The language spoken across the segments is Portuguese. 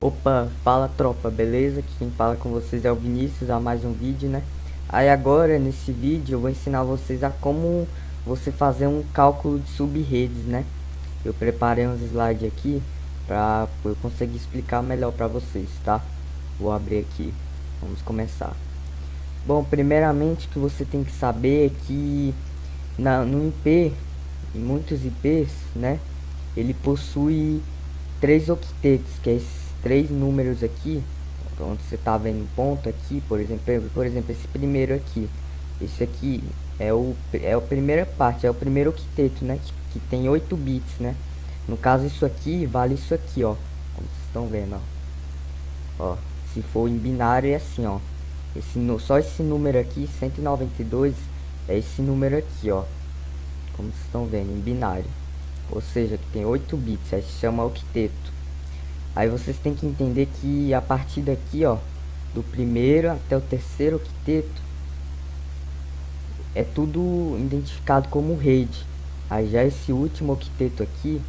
Opa, fala tropa, beleza? Aqui quem fala com vocês é o Vinícius, a mais um vídeo, né? Aí agora, nesse vídeo, eu vou ensinar vocês a como você fazer um cálculo de sub-redes, né? Eu preparei uns slides aqui para eu conseguir explicar melhor para vocês, tá? Vou abrir aqui, vamos começar. Bom, primeiramente o que você tem que saber é que no IP, em muitos IPs, né? Ele possui três octetos, que é esses três números aqui, onde você tá vendo um ponto aqui, por exemplo, esse primeiro aqui. Esse aqui é a primeira parte, é o primeiro octeto, né? Que tem 8 bits, né? No caso, isso aqui vale isso aqui, ó. Como vocês estão vendo, ó. Se for em binário é assim, ó. Só esse número aqui, 192, é esse número aqui, ó. Como vocês estão vendo, em binário. Ou seja, que tem 8 bits, aí se chama octeto. Aí vocês têm que entender que a partir daqui, ó, do primeiro até o terceiro octeto, é tudo identificado como rede. Aí já esse último octeto aqui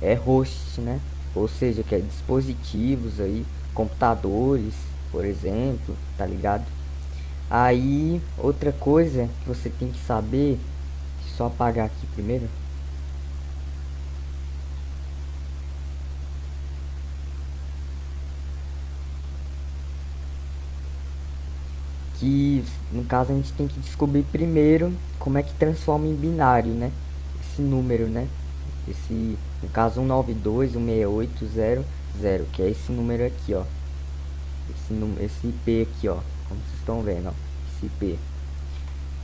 é host, né? Ou seja, que é dispositivos aí, computadores, por exemplo, tá ligado? Aí, outra coisa que você tem que saber, só apagar aqui primeiro. Que no caso a gente tem que descobrir primeiro como é que transforma em binário, né? Esse número, né? Esse, no caso 192.168.0.0, que é esse número aqui, ó. Esse IP aqui, ó. Como vocês estão vendo, ó. Esse IP.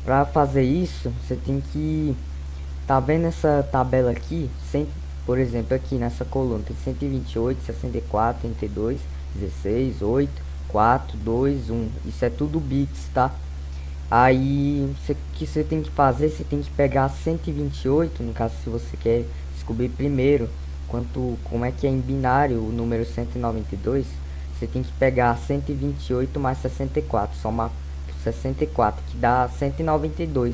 Para fazer isso, você tem que tá vendo essa tabela aqui, por exemplo, aqui nessa coluna tem 128, 64, 32, 16, 8, 4, 2, 1. Isso é tudo bits, tá? Aí, o que você tem que fazer, você tem que pegar 128, no caso, se você quer descobrir primeiro como é que é em binário o número 192, você tem que pegar 128 mais 64, somar 64, que dá 192.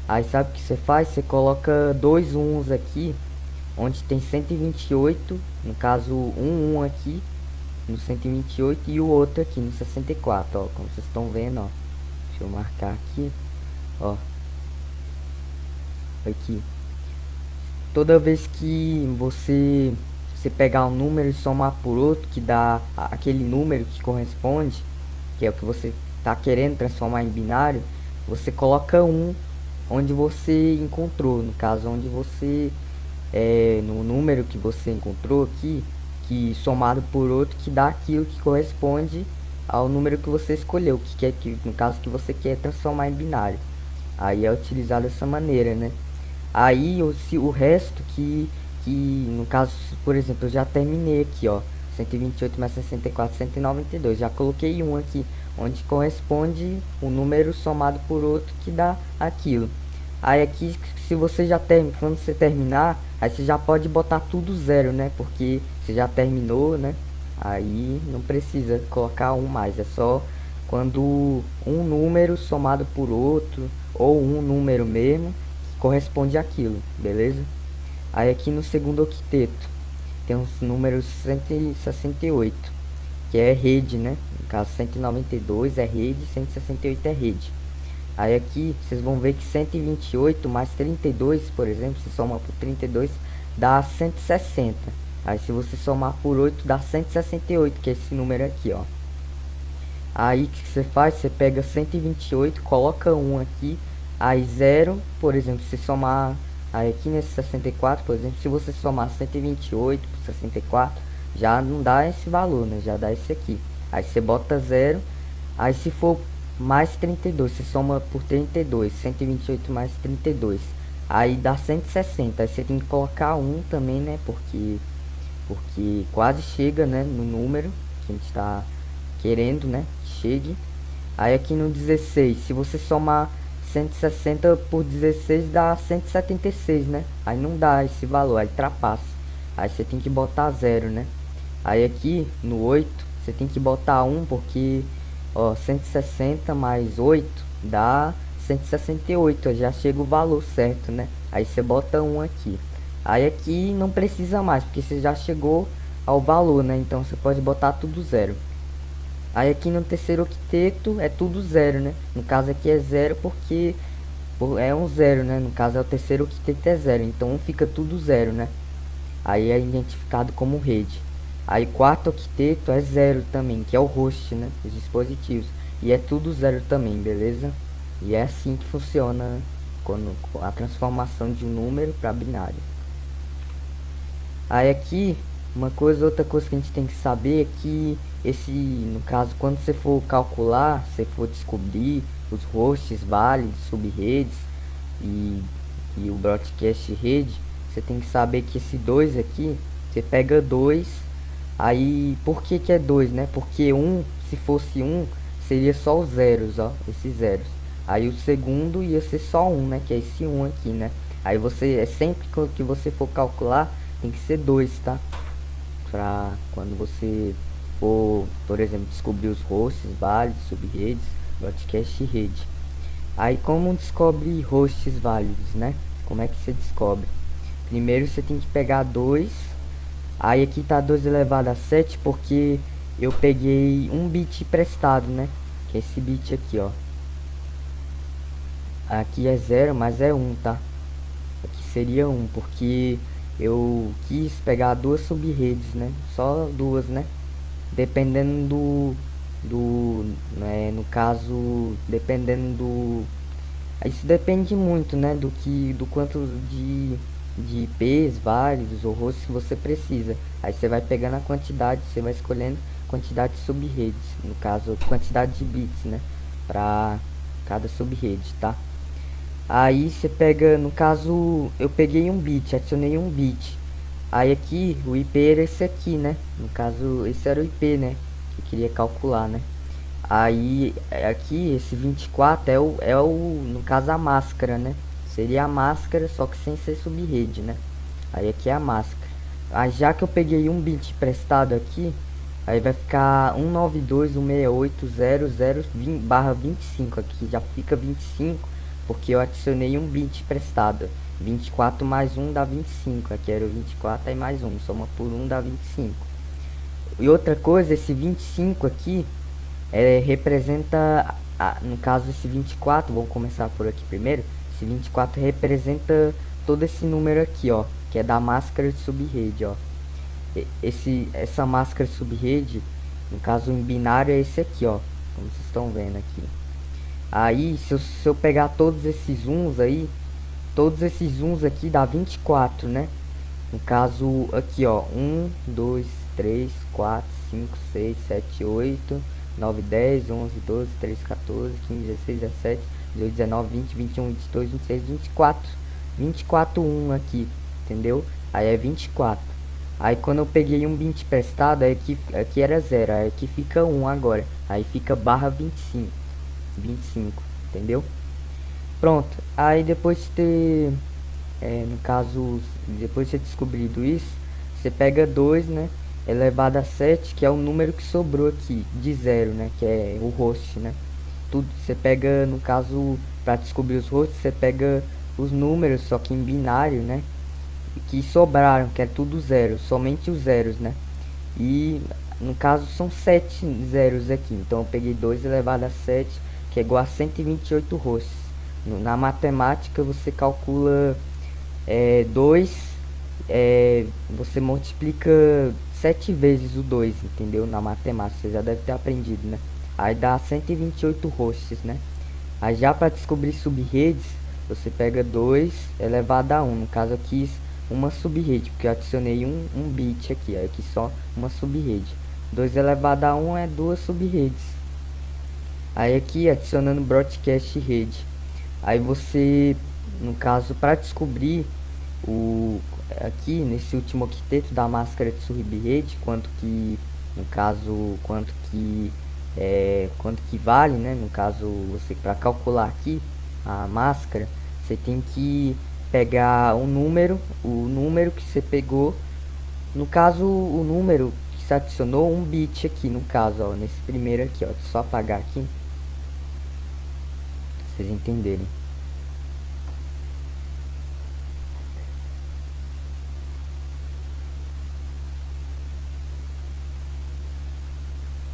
Aí sabe o que você faz? Você coloca dois uns aqui, onde tem 128, no caso um aqui, no 128 e o outro aqui no 64, ó, como vocês estão vendo, ó. Deixa eu marcar aqui, ó, aqui. Toda vez que você pegar um número e somar por outro, que dá aquele número que corresponde, que é o que você está querendo transformar em binário, você coloca um onde você encontrou, no caso onde você no número que você encontrou aqui, que somado por outro que dá aquilo que corresponde ao número que você escolheu, que no caso que você quer transformar em binário. Aí é utilizado dessa maneira, né? Aí o resto que no caso, por exemplo, eu já terminei aqui, ó, 128 mais 64, 192, já coloquei um aqui, onde corresponde o número somado por outro que dá aquilo. Aí aqui, se você já termina, quando você terminar, aí você já pode botar tudo zero, né? Porque você já terminou, né? Aí não precisa colocar um mais, é só quando um número somado por outro, ou um número mesmo, corresponde àquilo, beleza? Aí aqui no segundo octeto, tem os números 168, que é rede, né? No caso 192 é rede, 168 é rede. Aí aqui vocês vão ver que 128 mais 32, por exemplo, se somar por 32 dá 160. Aí se você somar por 8 dá 168, que é esse número aqui, ó. Aí o que você faz? Você pega 128, coloca um aqui, aí zero, por exemplo, se somar aí aqui nesse 64, por exemplo, se você somar 128 por 64, já não dá esse valor, né? Já dá esse aqui. Aí você bota zero, aí se for mais 32, você soma por 32, 128 mais 32, aí dá 160. Aí você tem que colocar um também, né? Porque quase chega, né, no número que a gente está querendo, né, que chegue. Aí aqui no 16, se você somar 160 por 16 dá 176, né? Aí não dá esse valor, aí ultrapassa. Aí você tem que botar zero, né? Aí aqui no 8, você tem que botar um porque ó, 160 mais 8 dá 168, já chega o valor certo, né? Aí você bota um aqui. Aí aqui não precisa mais, porque você já chegou ao valor, né? Então você pode botar tudo zero. Aí aqui no terceiro octeto é tudo zero, né? No caso aqui é zero porque é um zero, né? No caso é o terceiro octeto é zero, então fica tudo zero, né? Aí é identificado como rede. Aí quarto octeto é zero também, que é o host, né? Os dispositivos. E é tudo zero também, beleza? E é assim que funciona quando a transformação de um número para binário. Aí aqui, outra coisa que a gente tem que saber é que no caso, quando você for calcular, você for descobrir os hosts, vales, subredes e, e o broadcast rede, você tem que saber que esse 2 aqui, você pega 2, aí por que que é 2, né? Porque se fosse seria só os zeros, ó, esses zeros. Aí o segundo ia ser só né? Que é esse aqui, né? Aí sempre que você for calcular, tem que ser 2, tá? Pra quando você for, por exemplo, descobrir os hosts, válidos, subredes, broadcast e rede. Aí como descobre hosts válidos, né? Como é que você descobre? Primeiro você tem que pegar 2. Aí aqui tá 2 elevado a 7 porque eu peguei um bit emprestado, né? Que é esse bit aqui, ó. Aqui é 0, mas é 1, tá? Aqui seria 1, porque eu quis pegar duas sub-redes, né? Só duas, né? Dependendo né? No caso, dependendo do... Isso depende muito, né? Do quanto de IPs válidos ou hosts que você precisa. Aí você vai pegando a quantidade, você vai escolhendo quantidade de sub-redes. No caso, quantidade de bits, né? Pra cada sub-rede, tá? Aí você pega, no caso, eu peguei um bit, adicionei um bit. Aí aqui, o IP era esse aqui, né? No caso, esse era o IP, né? Que eu queria calcular, né? Aí, aqui, esse 24 no caso, a máscara, né? Seria a máscara, só que sem ser subrede, né? Aí aqui é a máscara. Aí já que eu peguei um bit emprestado aqui, aí vai ficar 192.168.0.020/25 aqui, já fica 25, porque eu adicionei um bit emprestado. 24 mais 1 dá 25, aqui era o 24 aí mais 1, soma por 1 dá 25. E outra coisa, esse 25 aqui representa, no caso esse 24, vamos começar por aqui primeiro. Esse 24 representa todo esse número aqui, ó, que é da máscara de subrede, ó. Essa máscara de subrede, no caso em binário é esse aqui, ó, como vocês estão vendo aqui. Aí, se eu pegar todos esses uns aí, todos esses uns aqui dá 24, né? No caso aqui, ó, 1, 2, 3, 4, 5, 6, 7, 8, 9, 10, 11, 12, 13, 14, 15, 16, 17, 18, 19, 20, 21, 22, 26, 24. 24, 1 aqui, entendeu? Aí é 24. Aí quando eu peguei um bit emprestado, aí aqui era 0, aí aqui fica 1 agora. Aí fica barra 25, 25, entendeu? Pronto, aí depois de ter, no caso, depois de ter descobrido isso, você pega 2, né, elevado a 7, que é o número que sobrou aqui, de 0, né, que é o host, né. Tudo, você pega, no caso, para descobrir os hosts, você pega os números, só que em binário, né, que sobraram, que é tudo zero, somente os zeros, né. E, no caso, são 7 zeros aqui, então eu peguei 2 elevado a 7, que é igual a 128 hosts. Na matemática você calcula 2, você multiplica 7 vezes o 2, entendeu? Na matemática, você já deve ter aprendido, né? Aí dá 128 hosts, né? Aí já para descobrir subredes, você pega 2 elevado a 1. No caso aqui, uma subrede, porque eu adicionei um bit aqui, aí aqui só uma subrede. 2 elevado a 1 é duas subredes. Aí aqui adicionando broadcast rede. Aí você, no caso, para descobrir o aqui nesse último octeto da máscara de subrede, quanto que, no caso, quanto que vale, né? No caso, você para calcular aqui a máscara, você tem que pegar o número que você pegou, no caso, o número que se adicionou um bit aqui, no caso, ó, nesse primeiro aqui, ó, só apagar aqui, pra vocês entenderem.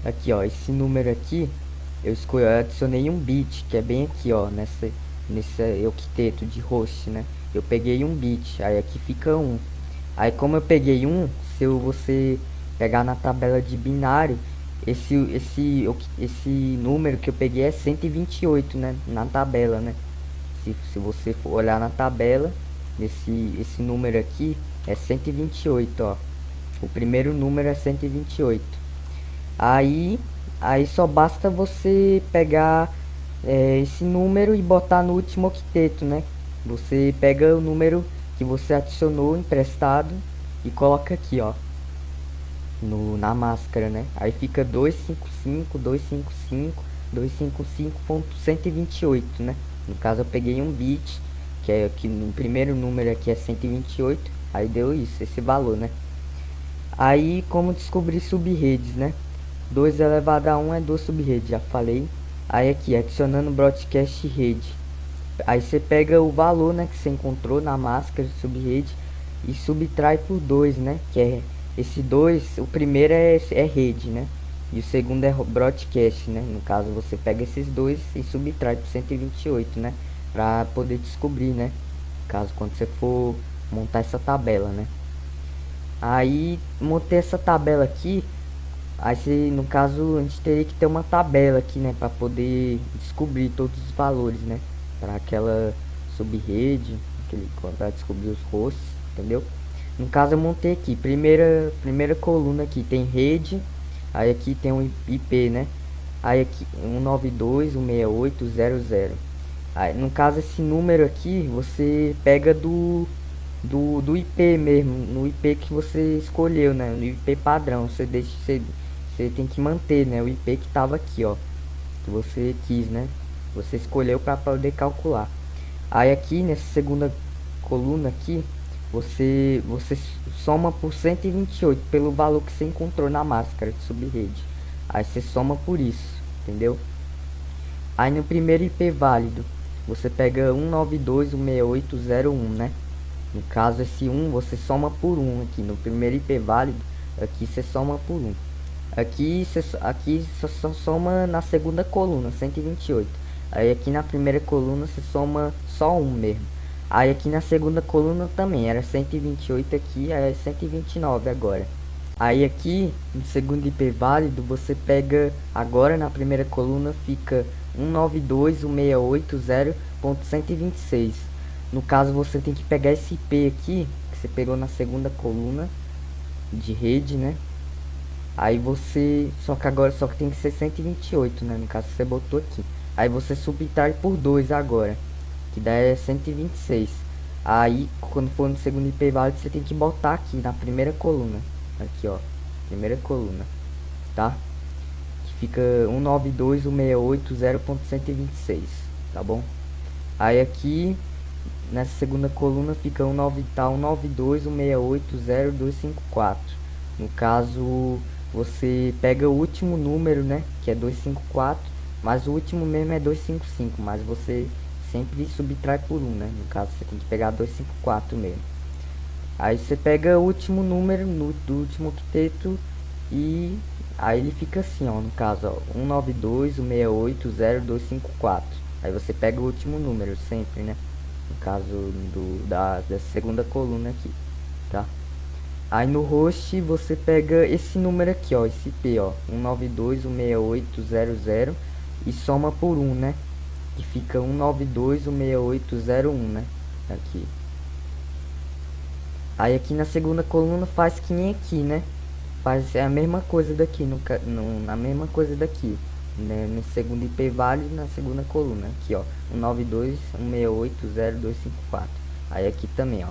Aqui, ó, esse número aqui, eu adicionei um bit, que é bem aqui, ó, nesse octeto de host, né? Eu peguei um bit, aí aqui fica um. Aí como eu peguei um, se você pegar na tabela de binário, esse número que eu peguei é 128, né? Na tabela, né? Se você for olhar na tabela, esse número aqui é 128, ó. O primeiro número é 128. Aí, aí só basta você pegar esse número e botar no último octeto, né? Você pega o número que você adicionou emprestado e coloca aqui, ó, na máscara, né? Aí fica 255.128, né? No caso eu peguei um bit, que no primeiro número aqui é 128, aí deu isso, esse valor, né? Aí como descobrir subredes, né? 2 elevado a 1 é 2 subredes, já falei. Aí aqui, adicionando broadcast rede. Aí você pega o valor, né, que você encontrou na máscara de subrede e subtrai por 2, né? Que é esse 2, o primeiro é rede, né? E o segundo é broadcast, né? No caso, você pega esses dois e subtrai por 128, né? Pra poder descobrir, né? Caso quando você for montar essa tabela, né? Aí montei essa tabela aqui. Aí se, no caso a gente teria que ter uma tabela aqui, né, para poder descobrir todos os valores, né, para aquela subrede, para descobrir os hosts, entendeu? No caso eu montei aqui, primeira coluna aqui tem rede, aí aqui tem um IP, né? Aí aqui 192.168.0.0. Aí no caso esse número aqui você pega do IP mesmo, no IP que você escolheu, né? No IP padrão, você tem que manter, né? O IP que estava aqui, ó, que você quis, né? Você escolheu para poder calcular. Aí aqui nessa segunda coluna aqui, você soma por 128 pelo valor que você encontrou na máscara de subrede. Aí você soma por isso, entendeu? Aí no primeiro IP válido, você pega 192.168.0.1, né? No caso, esse 1 você soma por 1 aqui. No primeiro IP válido, aqui você soma por 1. Aqui só soma na segunda coluna, 128. Aí aqui na primeira coluna você soma só 1 mesmo. Aí aqui na segunda coluna também, era 128 aqui, aí é 129 agora. Aí aqui, no segundo IP válido, você pega, agora na primeira coluna fica 192.168.0.126. No caso, você tem que pegar esse IP aqui, que você pegou na segunda coluna de rede, né? Aí você, só que tem que ser 128, né? No caso, você botou aqui. Aí você subtrai por 2 agora, que dá 126. Aí, quando for no segundo IP válido, você tem que botar aqui na primeira coluna. Aqui, ó, primeira coluna, tá? Que fica 192.168.0.126, tá bom? Aí aqui nessa segunda coluna fica 192.168.0.254. No caso, você pega o último número, né, que é 254, mas o último mesmo é 255, mas você sempre subtrai por 1, né? No caso, você tem que pegar 254 mesmo. Aí você pega o último número do último octeto e aí ele fica assim, ó, no caso, ó, 192.168.0.254. Aí você pega o último número sempre, né? No caso da segunda coluna aqui, tá? Aí no host você pega esse número aqui, ó, esse IP, ó, 192.168.0.0 e soma por 1, né? Que fica 192.168.0.1, né? Aqui. Aí aqui na segunda coluna faz que nem aqui, né? Faz a mesma coisa daqui, na mesma coisa daqui, né? No segundo IP válido na segunda coluna, aqui ó, 192.168.0.254. Aí aqui também, ó,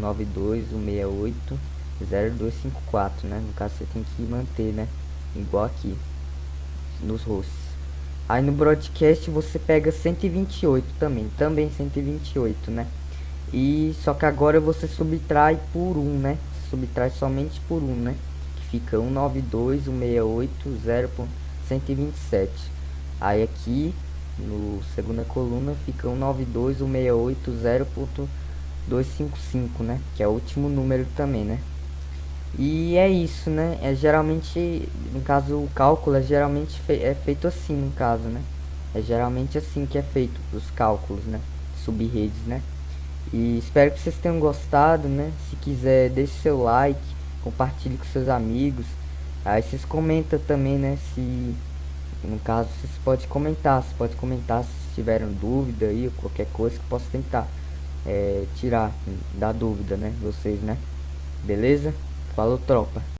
192.168.0.254, né? No caso você tem que manter, né? Igual aqui, nos hosts. Aí no broadcast você pega 128 também 128, né? E só que agora você subtrai por 1, né? Subtrai somente por 1, né? Que fica 192.168.0.127. Aí aqui no segunda coluna fica 192.168.0.255, né? Que é o último número também, né? E é isso, né? É geralmente, no caso, o cálculo é geralmente é feito assim, no caso, né? É geralmente assim que é feito os cálculos, né? Sub-redes, né? E espero que vocês tenham gostado, né? Se quiser, deixe seu like, compartilhe com seus amigos. Aí vocês comentam também, né? Se, no caso, vocês podem comentar se tiveram dúvida aí, ou qualquer coisa que eu possa tentar tirar da dúvida, né? Vocês, né? Beleza? Falou, tropa.